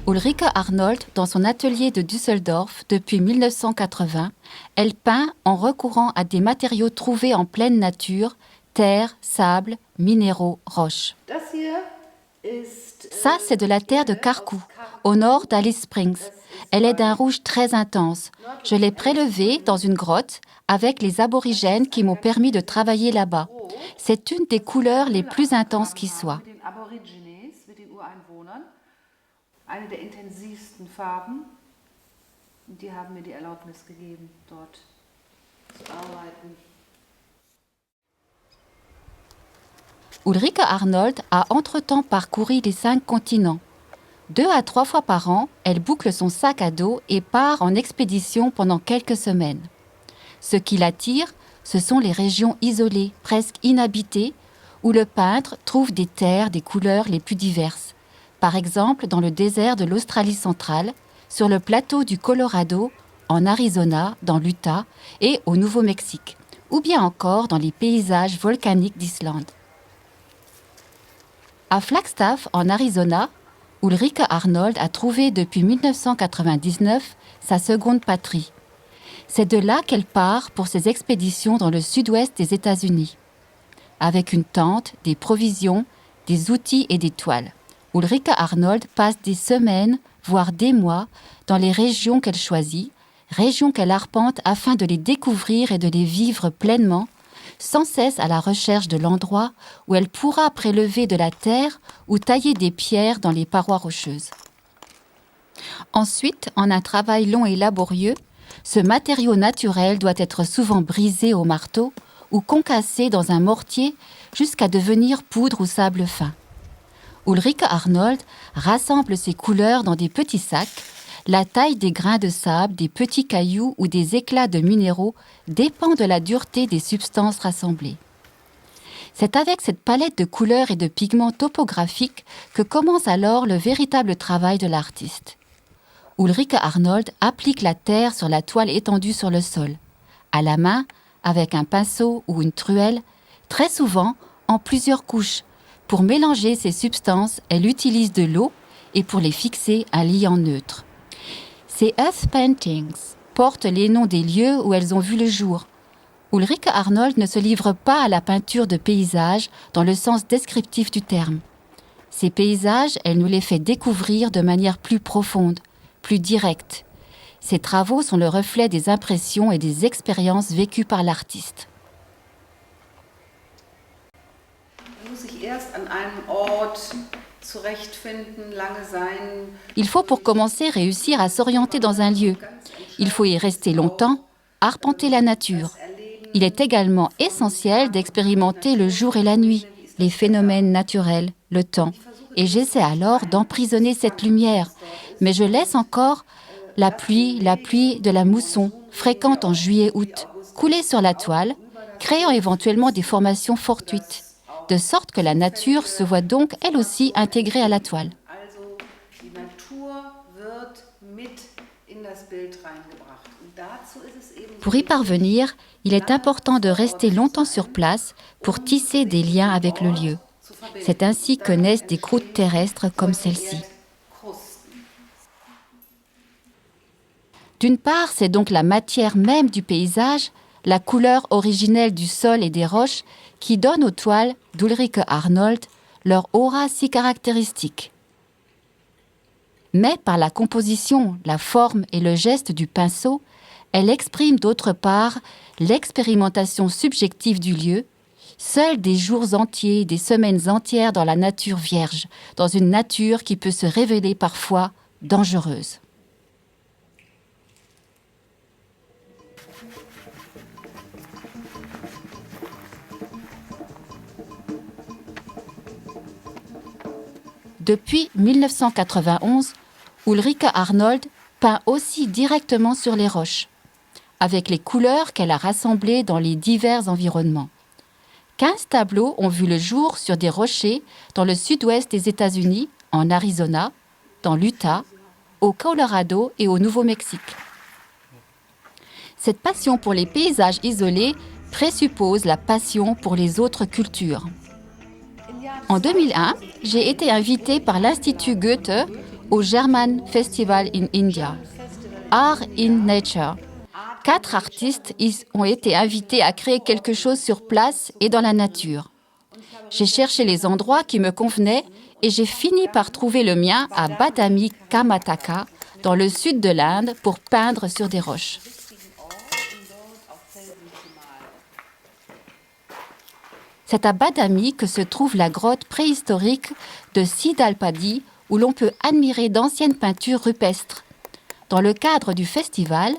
Ulrike Arnold, dans son atelier de Düsseldorf depuis 1980, elle peint en recourant à des matériaux trouvés en pleine nature, terre, sable, minéraux, roches. Ça, c'est de la terre de Carcou, au nord d'Alice Springs. Elle est d'un rouge très intense. Je l'ai prélevée dans une grotte avec les aborigènes qui m'ont permis de travailler là-bas. C'est une des couleurs les plus intenses qui soient. Eine der intensivsten Farben. Die haben mir die Erlaubnis gegeben, dort zu arbeiten. Ulrike Arnold a entre-temps parcouru les 5 continents. 2 à 3 fois par an, elle boucle son sac à dos et part en expédition pendant quelques semaines. Ce qui l'attire, ce sont les régions isolées, presque inhabitées, où le peintre trouve des terres des couleurs les plus diverses. Par exemple dans le désert de l'Australie centrale, sur le plateau du Colorado, en Arizona, dans l'Utah et au Nouveau-Mexique, ou bien encore dans les paysages volcaniques d'Islande. À Flagstaff, en Arizona, Ulrike Arnold a trouvé depuis 1999 sa seconde patrie. C'est de là qu'elle part pour ses expéditions dans le sud-ouest des États-Unis. Avec une tente, des provisions, des outils et des toiles. Ulrike Arnold passe des semaines, voire des mois, dans les régions qu'elle choisit, régions qu'elle arpente afin de les découvrir et de les vivre pleinement, sans cesse à la recherche de l'endroit où elle pourra prélever de la terre ou tailler des pierres dans les parois rocheuses. Ensuite, en un travail long et laborieux, ce matériau naturel doit être souvent brisé au marteau ou concassé dans un mortier jusqu'à devenir poudre ou sable fin. Ulrike Arnold rassemble ses couleurs dans des petits sacs. La taille des grains de sable, des petits cailloux ou des éclats de minéraux dépend de la dureté des substances rassemblées. C'est avec cette palette de couleurs et de pigments topographiques que commence alors le véritable travail de l'artiste. Ulrike Arnold applique la terre sur la toile étendue sur le sol, à la main, avec un pinceau ou une truelle, très souvent en plusieurs couches. Pour mélanger ces substances, elle utilise de l'eau et pour les fixer, un liant neutre. Ces earth paintings portent les noms des lieux où elles ont vu le jour. Ulrike Arnold ne se livre pas à la peinture de paysages dans le sens descriptif du terme. Ces paysages, elle nous les fait découvrir de manière plus profonde, plus directe. Ses travaux sont le reflet des impressions et des expériences vécues par l'artiste. Il faut pour commencer réussir à s'orienter dans un lieu. Il faut y rester longtemps, arpenter la nature. Il est également essentiel d'expérimenter le jour et la nuit, les phénomènes naturels, le temps. Et j'essaie alors d'emprisonner cette lumière. Mais je laisse encore la pluie de la mousson, fréquente en juillet-août, couler sur la toile, créant éventuellement des formations fortuites, de sorte que la nature se voit donc elle aussi intégrée à la toile. Pour y parvenir, il est important de rester longtemps sur place pour tisser des liens avec le lieu. C'est ainsi que naissent des croûtes terrestres comme celle-ci. D'une part, c'est donc la matière même du paysage, la couleur originelle du sol et des roches qui donne aux toiles d'Ulrike Arnold leur aura si caractéristique. Mais par la composition, la forme et le geste du pinceau, elle exprime d'autre part l'expérimentation subjective du lieu, seuls des jours entiers, des semaines entières dans la nature vierge, dans une nature qui peut se révéler parfois dangereuse. Depuis 1991, Ulrike Arnold peint aussi directement sur les roches, avec les couleurs qu'elle a rassemblées dans les divers environnements. 15 tableaux ont vu le jour sur des rochers dans le sud-ouest des États-Unis, en Arizona, dans l'Utah, au Colorado et au Nouveau-Mexique. Cette passion pour les paysages isolés présuppose la passion pour les autres cultures. En 2001, j'ai été invitée par l'Institut Goethe, au German Festival in India, Art in Nature. 4 artistes ont été invités à créer quelque chose sur place et dans la nature. J'ai cherché les endroits qui me convenaient et j'ai fini par trouver le mien à Badami Karnataka, dans le sud de l'Inde, pour peindre sur des roches. C'est à Badami que se trouve la grotte préhistorique de Sidalpadi, où l'on peut admirer d'anciennes peintures rupestres. Dans le cadre du festival,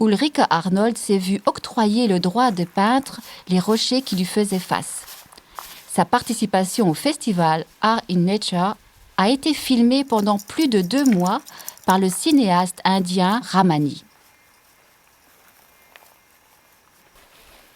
Ulrike Arnold s'est vue octroyer le droit de peindre les rochers qui lui faisaient face. Sa participation au festival Art in Nature a été filmée pendant plus de 2 mois par le cinéaste indien Ramani.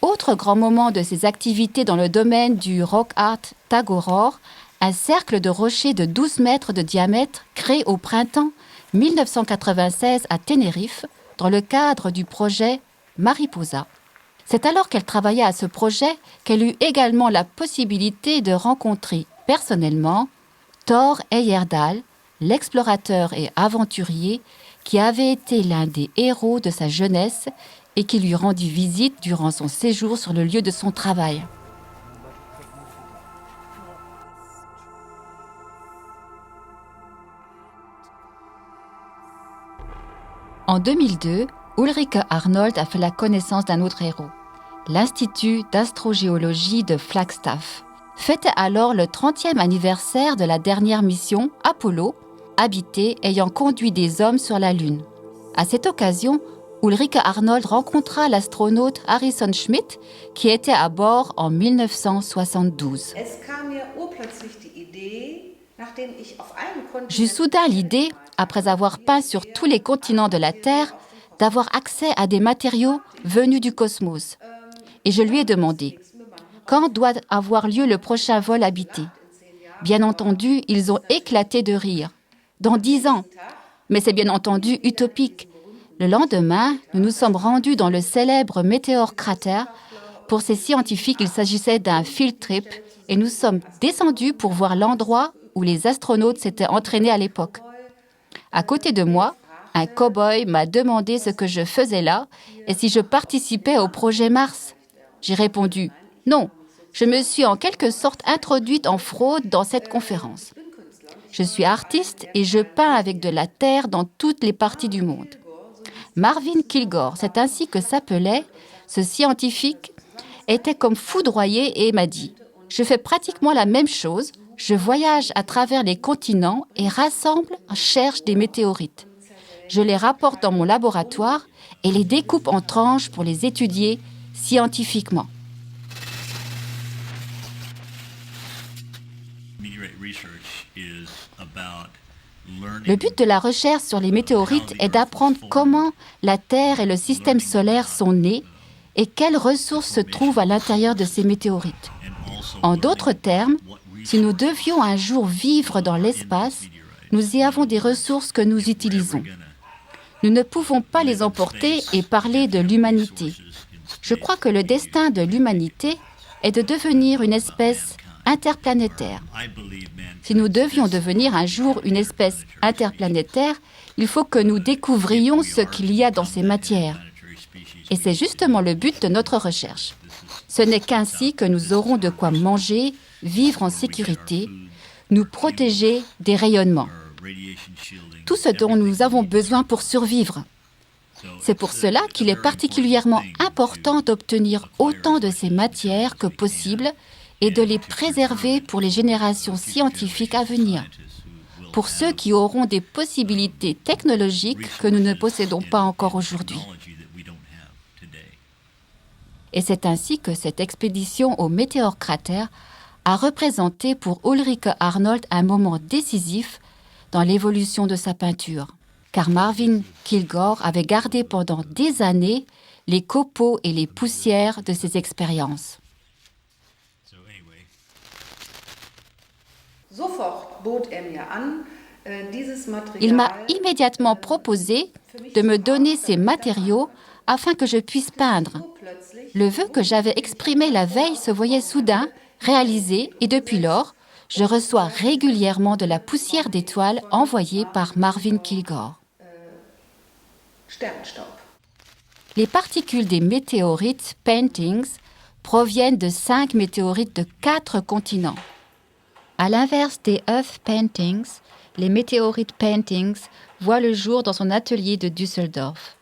Autre grand moment de ses activités dans le domaine du rock art Tagoror, un cercle de rochers de 12 mètres de diamètre créé au printemps 1996 à Tenerife, dans le cadre du projet Mariposa. C'est alors qu'elle travaillait à ce projet qu'elle eut également la possibilité de rencontrer personnellement Thor Heyerdahl, l'explorateur et aventurier qui avait été l'un des héros de sa jeunesse et qui lui rendit visite durant son séjour sur le lieu de son travail. En 2002, Ulrike Arnold a fait la connaissance d'un autre héros, l'Institut d'astrogéologie de Flagstaff. Fêtait alors le 30e anniversaire de la dernière mission Apollo, habitée ayant conduit des hommes sur la Lune. À cette occasion, Ulrike Arnold rencontra l'astronaute Harrison Schmitt, qui était à bord en 1972. J'eus soudain l'idée, après avoir peint sur tous les continents de la Terre, d'avoir accès à des matériaux venus du cosmos. Et je lui ai demandé, quand doit avoir lieu le prochain vol habité ? Bien entendu, ils ont éclaté de rire. Dans 10 ans. Mais c'est bien entendu utopique. Le lendemain, nous nous sommes rendus dans le célèbre météore cratère. Pour ces scientifiques, il s'agissait d'un field trip et nous sommes descendus pour voir l'endroit où les astronautes s'étaient entraînés à l'époque. À côté de moi, un cow-boy m'a demandé ce que je faisais là et si je participais au projet Mars. J'ai répondu « Non, je me suis en quelque sorte introduite en fraude dans cette conférence. Je suis artiste et je peins avec de la terre dans toutes les parties du monde. » Marvin Kilgore, c'est ainsi que s'appelait ce scientifique, était comme foudroyé et m'a dit « Je fais pratiquement la même chose, je voyage à travers les continents et rassemble, cherche des météorites. Je les rapporte dans mon laboratoire et les découpe en tranches pour les étudier scientifiquement. » Le but de la recherche sur les météorites est d'apprendre comment la Terre et le système solaire sont nés et quelles ressources se trouvent à l'intérieur de ces météorites. En d'autres termes, si nous devions un jour vivre dans l'espace, nous y avons des ressources que nous utilisons. Nous ne pouvons pas les emporter et parler de l'humanité. Je crois que le destin de l'humanité est de devenir une espèce interplanétaire. Si nous devions devenir un jour une espèce interplanétaire, il faut que nous découvrions ce qu'il y a dans ces matières. Et c'est justement le but de notre recherche. Ce n'est qu'ainsi que nous aurons de quoi manger, vivre en sécurité, nous protéger des rayonnements. Tout ce dont nous avons besoin pour survivre. C'est pour cela qu'il est particulièrement important d'obtenir autant de ces matières que possible et de les préserver pour les générations scientifiques à venir, pour ceux qui auront des possibilités technologiques que nous ne possédons pas encore aujourd'hui. Et c'est ainsi que cette expédition au météore cratère a représenté pour Ulrike Arnold un moment décisif dans l'évolution de sa peinture, car Marvin Kilgore avait gardé pendant des années les copeaux et les poussières de ses expériences. Il m'a immédiatement proposé de me donner ces matériaux afin que je puisse peindre. Le vœu que j'avais exprimé la veille se voyait soudain réalisé et depuis lors, je reçois régulièrement de la poussière d'étoiles envoyée par Marvin Kilgore. Sternenstaub. Les particules des météorites paintings proviennent de 5 météorites de 4 continents. À l'inverse des Earth paintings, les météorites paintings voient le jour dans son atelier de Düsseldorf.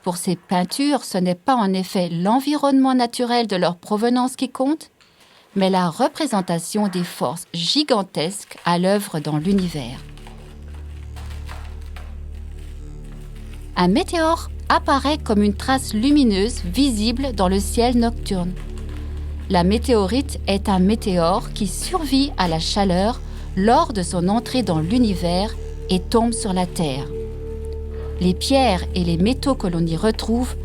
Pour ces peintures, ce n'est pas en effet l'environnement naturel de leur provenance qui compte, mais la représentation des forces gigantesques à l'œuvre dans l'univers. Un météore apparaît comme une trace lumineuse visible dans le ciel nocturne. La météorite est un météore qui survit à la chaleur lors de son entrée dans l'univers et tombe sur la Terre. Les pierres et les métaux que l'on y retrouve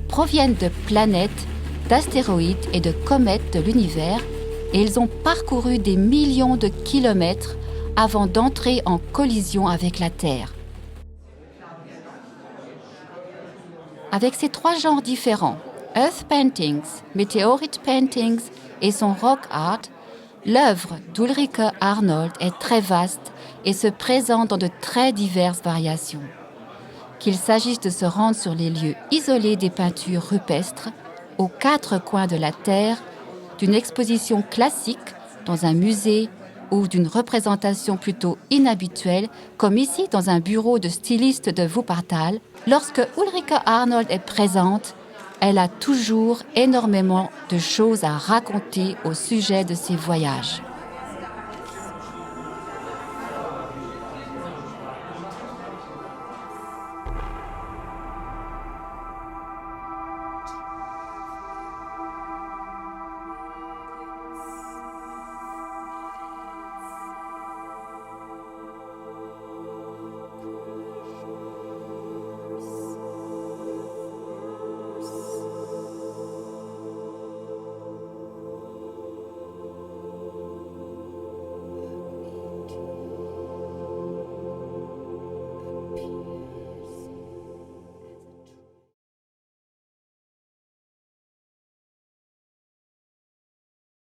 proviennent de planètes, d'astéroïdes et de comètes de l'univers, et ils ont parcouru des millions de kilomètres avant d'entrer en collision avec la Terre. Avec ces 3 genres différents, Earth Paintings, Meteorite Paintings et son Rock Art, l'œuvre d'Ulrike Arnold est très vaste et se présente dans de très diverses variations. Qu'il s'agisse de se rendre sur les lieux isolés des peintures rupestres, aux 4 coins de la Terre, d'une exposition classique dans un musée ou d'une représentation plutôt inhabituelle, comme ici dans un bureau de styliste de Wuppertal, lorsque Ulrike Arnold est présente, elle a toujours énormément de choses à raconter au sujet de ses voyages.